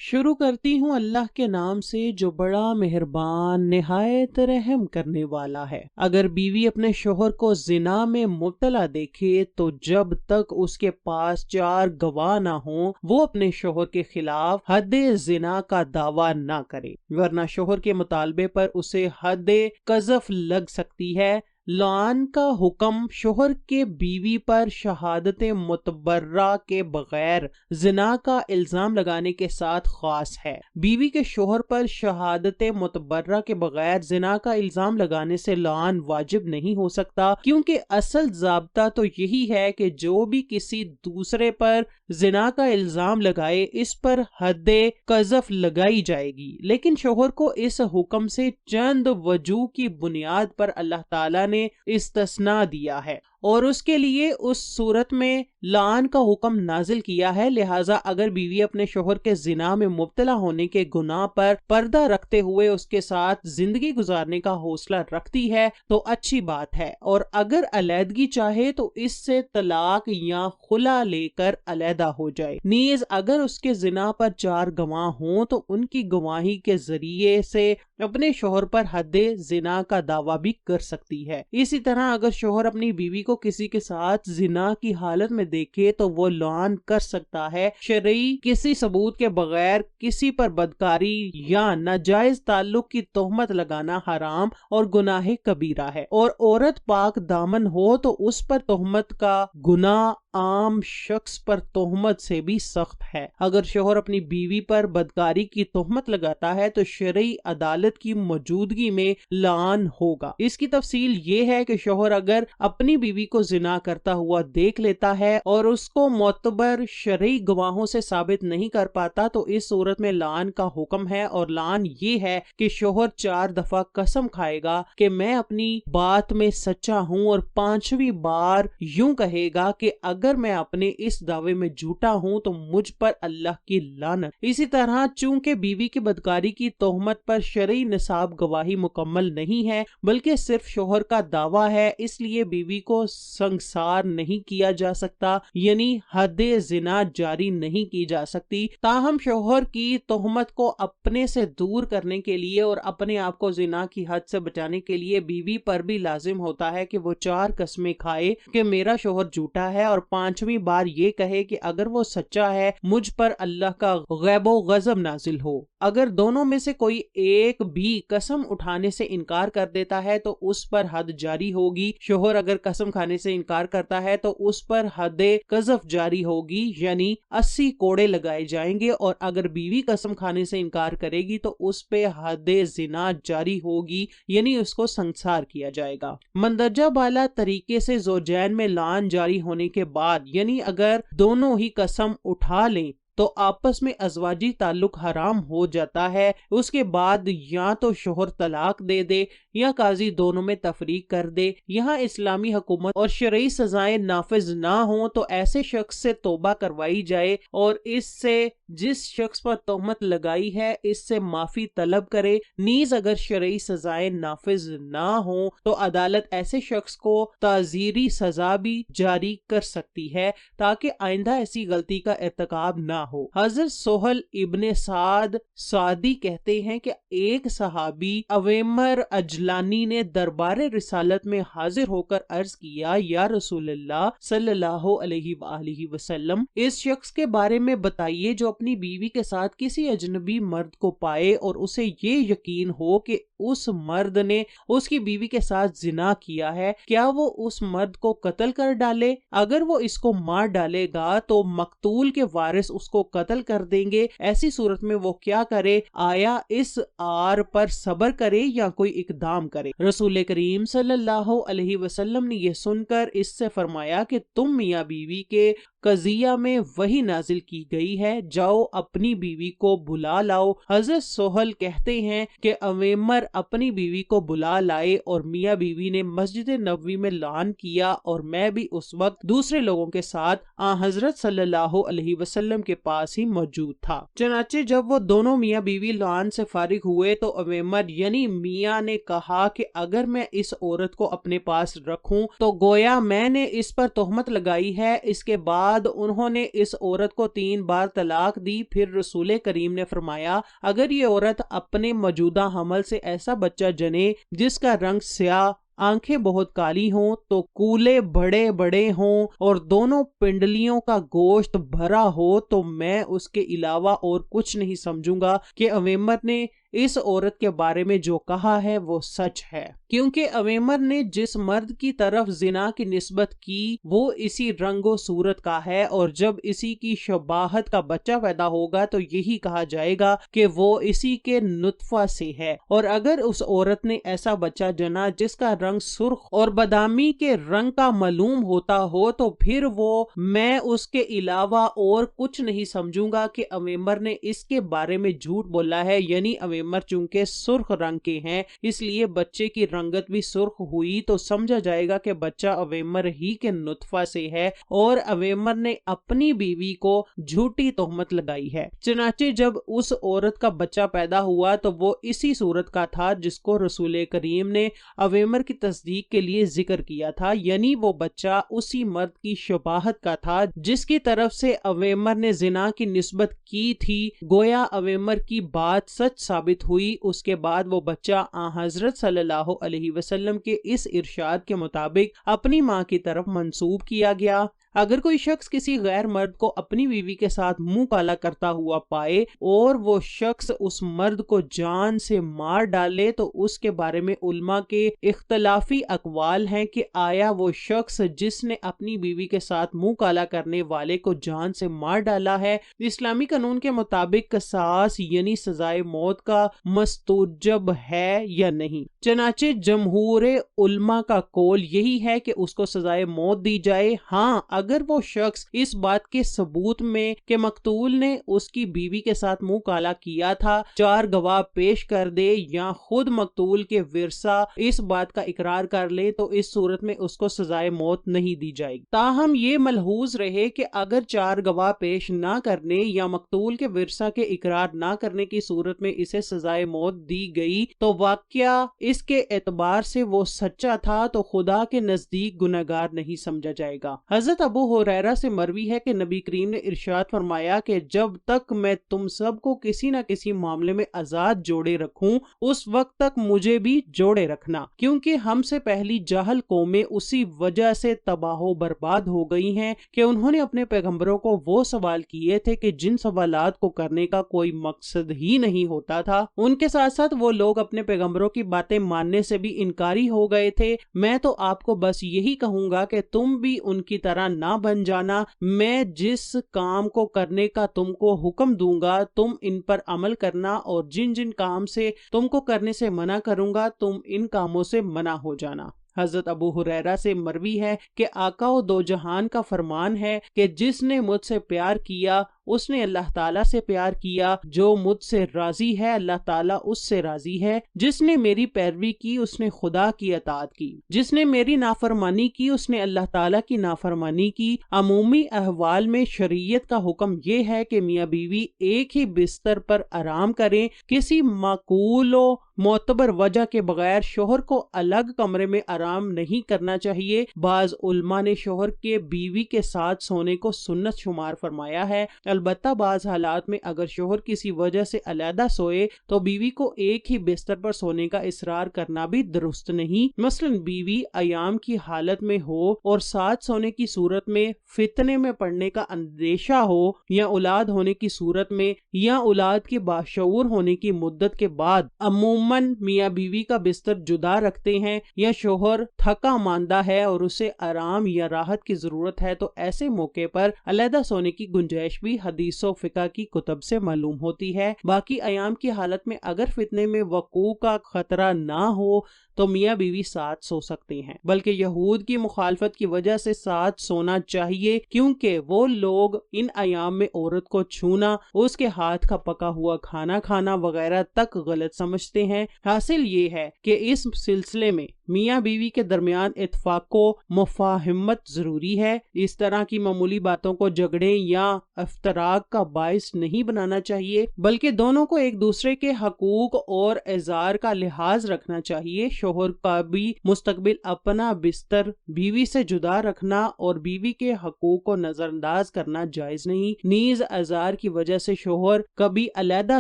شروع کرتی ہوں اللہ کے نام سے جو بڑا مہربان نہایت رحم کرنے والا ہے۔ اگر بیوی اپنے شوہر کو زنا میں مبتلا دیکھے تو جب تک اس کے پاس 4 گواہ نہ ہوں وہ اپنے شوہر کے خلاف حد زنا کا دعویٰ نہ کرے، ورنہ شوہر کے مطالبے پر اسے حد قذف لگ سکتی ہے۔ لعان کا حکم شوہر کے بیوی پر شہادت متبرہ کے بغیر زنا کا الزام لگانے کے ساتھ خاص ہے۔ بیوی کے شوہر پر شہادت متبرہ کے بغیر زنا کا الزام لگانے سے لعان واجب نہیں ہو سکتا، کیونکہ اصل ضابطہ تو یہی ہے کہ جو بھی کسی دوسرے پر زنا کا الزام لگائے اس پر حد قذف لگائی جائے گی، لیکن شوہر کو اس حکم سے چند وجوہ کی بنیاد پر اللہ تعالیٰ نے استثناء دیا ہے اور اس کے لیے اس صورت میں لعان کا حکم نازل کیا ہے۔ لہٰذا اگر بیوی اپنے شوہر کے زنا میں مبتلا ہونے کے گناہ پر پردہ رکھتے ہوئے اس کے ساتھ زندگی گزارنے کا حوصلہ رکھتی ہے تو اچھی بات ہے، اور اگر علیحدگی چاہے تو اس سے طلاق یا خلا لے کر علیحدہ ہو جائے۔ نیز اگر اس کے زنا پر 4 گواہ ہوں تو ان کی گواہی کے ذریعے سے اپنے شوہر پر حد زنا کا دعویٰ بھی کر سکتی ہے۔ اسی طرح اگر شوہر اپنی بیوی کو کسی کے ساتھ زنا کی حالت میں دیکھے تو وہ لعان کر سکتا ہے۔ شرعی کسی ثبوت کے بغیر کسی پر بدکاری یا ناجائز تعلق کی تہمت لگانا حرام اور گناہ کبیرہ ہے، اور عورت پاک دامن ہو تو اس پر تہمت کا گناہ عام شخص پر تہمت سے بھی سخت ہے۔ اگر شوہر اپنی بیوی پر بدکاری کی تہمت لگاتا ہے تو شرعی عدالت کی موجودگی میں لعان ہوگا۔ اس کی تفصیل یہ ہے کہ شوہر اگر اپنی بیوی کو زنا کرتا ہوا دیکھ لیتا ہے اور اس کو معتبر شرعی گواہوں سے ثابت نہیں کر پاتا تو اس صورت میں لعان کا حکم ہے، اور لعان یہ ہے کہ شوہر 4 دفعہ قسم کھائے گا کہ میں اپنی بات میں سچا ہوں، اور 5ویں بار یوں کہے گا کہ اگر میں اپنے اس دعوے میں جھوٹا ہوں تو مجھ پر اللہ کی لعنت۔ اسی طرح چونکہ بیوی کی بدکاری کی تہمت پر شرعی نصاب گواہی مکمل نہیں ہے بلکہ صرف شوہر کا دعویٰ ہے، اس لیے بیوی کو سنگسار نہیں کیا جا سکتا، یعنی حد زنا جاری نہیں کی جا سکتی۔ تاہم شوہر کی تہمت کو اپنے سے دور کرنے کے لیے اور اپنے آپ کو زنا کی حد سے بچانے کے لیے بیوی پر بھی لازم ہوتا ہے کہ وہ 4 قسمیں کھائے کہ میرا شوہر جھوٹا ہے، اور 5ویں بار یہ کہے کہ اگر وہ سچا ہے مجھ پر اللہ کا غیب و غضب نازل ہو۔ اگر دونوں میں سے کوئی ایک بھی قسم اٹھانے سے انکار کر دیتا ہے تو اس پر حد جاری ہوگی۔ شوہر اگر قسم کھانے سے انکار کرتا ہے تو اس پر حد قذف جاری ہوگی، یعنی 80 کوڑے لگائے جائیں گے، اور اگر بیوی قسم کھانے سے انکار کرے گی تو اس پہ حد زنا جاری ہوگی، یعنی اس کو سنگسار کیا جائے گا۔ مندرجہ بالا طریقے سے زوجین میں لعان جاری ہونے کے بعد، یعنی اگر دونوں ہی قسم اٹھا لیں تو آپس میں ازواجی تعلق حرام ہو جاتا ہے۔ اس کے بعد یا تو شوہر طلاق دے دے یا قاضی دونوں میں تفریق کر دے۔ یہاں اسلامی حکومت اور شرعی سزائیں نافذ نہ ہوں تو ایسے شخص سے توبہ کروائی جائے اور اس سے جس شخص پر تہمت لگائی ہے اس سے معافی طلب کرے۔ نیز اگر شرعی سزائیں نافذ نہ ہوں تو عدالت ایسے شخص کو تعزیری سزا بھی جاری کر سکتی ہے تاکہ آئندہ ایسی غلطی کا ارتکاب نہ ہو۔ حضرت سہل ابن سعد سعدی کہتے ہیں کہ ایک صحابی اویمر اجلانی نے دربار رسالت میں حاضر ہو کر عرض کیا، یا رسول اللہ صلی اللہ علیہ وآلہ وسلم، اس شخص کے بارے میں بتائیے جو اپنی بیوی کے ساتھ کسی اجنبی مرد کو پائے اور اسے یہ یقین ہو کہ اس مرد نے اس کی بیوی کے ساتھ زنا کیا ہے، کیا وہ اس مرد کو قتل کر ڈالے؟ اگر وہ اس کو مار ڈالے گا تو مقتول کے وارث اس کو قتل کر دیں گے، ایسی صورت میں وہ کیا کرے؟ آیا اس آر پر صبر کرے یا کوئی اقدام کرے؟ رسول کریم صلی اللہ علیہ وسلم نے یہ سن کر اس سے فرمایا کہ تم میاں بیوی کے قضیہ میں وحی نازل کی گئی ہے، جاؤ اپنی بیوی کو بلا لاؤ۔ حضرت سہل کہتے ہیں کہ اویمر اپنی بیوی کو بلا لائے اور میاں بیوی نے مسجد نبوی میں لعان کیا، اور میں بھی اس وقت دوسرے لوگوں کے ساتھ حضرت صلی اللہ علیہ وسلم کے پاس ہی موجود تھا۔ چنانچہ جب وہ دونوں میاں بیوی لعان سے فارغ ہوئے تو اویمر یعنی میاں نے کہا کہ اگر میں اس عورت کو اپنے پاس رکھوں تو گویا میں نے اس پر تہمت لگائی ہے، اس کے بعد بعد انہوں نے اس عورت کو 3 بار طلاق دی۔ پھر رسول کریم نے فرمایا اگر یہ عورت اپنے موجودہ حمل سے ایسا بچہ جنے جس کا رنگ سیاہ، آنکھیں بہت کالی ہوں، تو کولے بڑے بڑے ہوں اور دونوں پنڈلیوں کا گوشت بھرا ہو، تو میں اس کے علاوہ اور کچھ نہیں سمجھوں گا کہ عویمر نے اس عورت کے بارے میں جو کہا ہے وہ سچ ہے، کیونکہ عویمر نے جس مرد کی طرف زنا کی نسبت کی وہ اسی رنگ و صورت کا ہے، اور جب اسی کی شباہت کا بچہ پیدا ہوگا تو یہی کہا جائے گا کہ وہ اسی کے نطفہ سے ہے۔ اور اگر اس عورت نے ایسا بچہ جنا جس کا رنگ سرخ اور بادامی کے رنگ کا معلوم ہوتا ہو، تو پھر وہ میں اس کے علاوہ اور کچھ نہیں سمجھوں گا کہ عویمر نے اس کے بارے میں جھوٹ بولا ہے، یعنی عویمر چونکہ سرخ رنگ کے ہیں اس لیے بچے کی رنگت بھی سرخ ہوئی، تو سمجھا جائے گا کہ بچہ عویمر ہی کے نطفہ سے ہے، اور عویمر نے اپنی بیوی کو جھوٹی تہمت لگائی ہے۔ چنانچہ جب اس عورت کا بچہ پیدا ہوا تو وہ اسی صورت کا تھا جس کو رسول کریم نے عویمر کی تصدیق کے لیے ذکر کیا تھا، یعنی وہ بچہ اسی مرد کی شباہت کا تھا جس کی طرف سے عویمر نے زنا کی نسبت کی تھی۔ گویا عویمر کی بات سچ ثابت ہوئی۔ اس کے بعد وہ بچہ حضرت صلی اللہ علیہ وسلم کے اس ارشاد کے مطابق اپنی ماں کی طرف منسوب کیا گیا۔ اگر کوئی شخص کسی غیر مرد کو اپنی بیوی کے ساتھ منہ کالا کرتا ہوا پائے اور وہ شخص اس مرد کو جان سے مار ڈالے تو اس کے بارے میں علماء کے اختلافی اقوال ہیں کہ آیا وہ شخص جس نے اپنی بیوی کے ساتھ منہ کالا کرنے والے کو جان سے مار ڈالا ہے اسلامی قانون کے مطابق قصاص یعنی سزائے موت کا مستوجب ہے یا نہیں۔ چنانچہ جمہور علماء کا قول یہی ہے کہ اس کو سزائے موت دی جائے، ہاں اگر وہ شخص اس بات کے ثبوت میں کہ مقتول نے اس کی بیوی کے ساتھ منہ کالا کیا تھا 4 گواہ پیش کر دے یا خود مقتول کے ورثہ اس بات کا اقرار کر لے تو اس صورت میں اس کو سزائے موت نہیں دی جائے گی۔ تاہم یہ ملحوظ رہے کہ اگر 4 گواہ پیش نہ کرنے یا مقتول کے ورثہ کے اقرار نہ کرنے کی صورت میں اسے سزائے موت دی گئی تو واقعہ اس کے اعتبار سے وہ سچا تھا تو خدا کے نزدیک گنہگار نہیں سمجھا جائے گا۔ حضرت ابو ہریرہ سے مروی ہے کہ نبی کریم نے ارشاد فرمایا کہ جب تک میں تم سب کو کسی نہ کسی معاملے میں آزاد جوڑے رکھوں اس وقت تک مجھے بھی جوڑے رکھنا، کیونکہ ہم سے پہلی جاہل قومیں اسی وجہ سے تباہ و برباد ہو گئی ہیں کہ انہوں نے اپنے پیغمبروں کو وہ سوال کیے تھے کہ جن سوالات کو کرنے کا کوئی مقصد ہی نہیں ہوتا تھا۔ ان کے ساتھ ساتھ وہ لوگ اپنے پیغمبروں کی باتیں ماننے سے بھی انکاری ہو گئے تھے۔ میں تو آپ کو بس یہی کہوں گا کہ تم بھی ان کی طرح نہ بن جانا۔ میں جس کام کو کرنے کا تم کو حکم دوں گا تم ان پر عمل کرنا، اور جن جن کام سے تم کو کرنے سے منع کروں گا تم ان کاموں سے منع ہو جانا۔ حضرت ابو ہریرہ سے مروی ہے کہ آقا و دو جہان کا فرمان ہے کہ جس نے مجھ سے پیار کیا اس نے اللہ تعالیٰ سے پیار کیا، جو مجھ سے راضی ہے اللہ تعالیٰ اس سے راضی ہے، جس نے میری پیروی کی اس نے خدا کی اطاعت کی، جس نے میری نافرمانی کی اس نے اللہ تعالیٰ کی نافرمانی کی۔ عمومی احوال میں شریعت کا حکم یہ ہے کہ میاں بیوی ایک ہی بستر پر آرام کریں، کسی معقول و معتبر وجہ کے بغیر شوہر کو الگ کمرے میں آرام نہیں کرنا چاہیے۔ بعض علماء نے شوہر کے بیوی کے ساتھ سونے کو سنت شمار فرمایا ہے، البتہ بعض حالات میں اگر شوہر کسی وجہ سے علیحدہ سوئے تو بیوی کو ایک ہی بستر پر سونے کا اصرار کرنا بھی درست نہیں۔ مثلا بیوی ایام کی حالت میں ہو اور ساتھ سونے کی صورت میں فتنے میں پڑنے کا اندیشہ ہو، یا اولاد ہونے کی صورت میں، یا اولاد کے باشعور ہونے کی مدت کے بعد عموماً میاں بیوی کا بستر جدا رکھتے ہیں، یا شوہر تھکا ماندہ ہے اور اسے آرام یا راحت کی ضرورت ہے تو ایسے موقع پر علیحدہ سونے کی گنجائش بھی حدیث و فقہ کی کتب سے معلوم ہوتی ہے۔ باقی ایام کی حالت میں اگر فتنے میں وقوع کا خطرہ نہ ہو تو میاں بیوی ساتھ سو سکتے ہیں، بلکہ یہود کی مخالفت کی وجہ سے ساتھ سونا چاہیے، کیونکہ وہ لوگ ان ایام میں عورت کو چھونا، اس کے ہاتھ کا پکا ہوا کھانا کھانا وغیرہ تک غلط سمجھتے ہیں۔ حاصل یہ ہے کہ اس سلسلے میں میاں بیوی کے درمیان اتفاق و مفاہمت ضروری ہے۔ اس طرح کی معمولی باتوں کو جھگڑے یا افتراق کا باعث نہیں بنانا چاہیے، بلکہ دونوں کو ایک دوسرے کے حقوق اور اعذار کا لحاظ رکھنا چاہیے۔ شوہر کا بھی مستقبل اپنا بستر بیوی سے جدا رکھنا اور بیوی کے حقوق کو نظر انداز کرنا جائز نہیں۔ نیز اعذار کی وجہ سے شوہر کبھی علیحدہ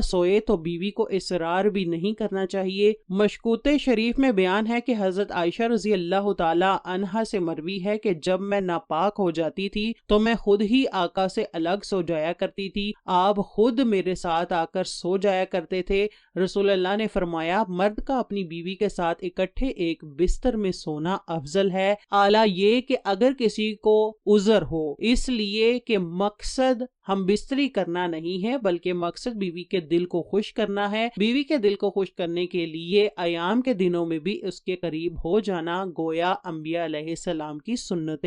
سوئے تو بیوی کو اصرار بھی نہیں کرنا چاہیے۔ مشکوت شریف میں بیان ہے کہ حضرت عائشہ رضی اللہ تعالی عنہا سے مروی ہے کہ جب میں ناپاک ہو جاتی تھی تو میں خود ہی آقا سے الگ سو جایا کرتی تھی، آپ خود میرے ساتھ آ کر سو جایا کرتے تھے۔ رسول اللہ نے فرمایا، مرد کا اپنی بیوی کے ساتھ اکٹھے ایک بستر میں سونا افضل ہے، اعلیٰ یہ کہ اگر کسی کو عذر ہو، اس لیے کہ مقصد ہم بستری کرنا نہیں ہے بلکہ مقصد بیوی کے دل کو خوش کرنا ہے۔ بیوی کے دل کو خوش کرنے کے لیے ایام کے دنوں میں بھی اس کے قریب ہو جانا گویا انبیاء علیہ السلام کی سنت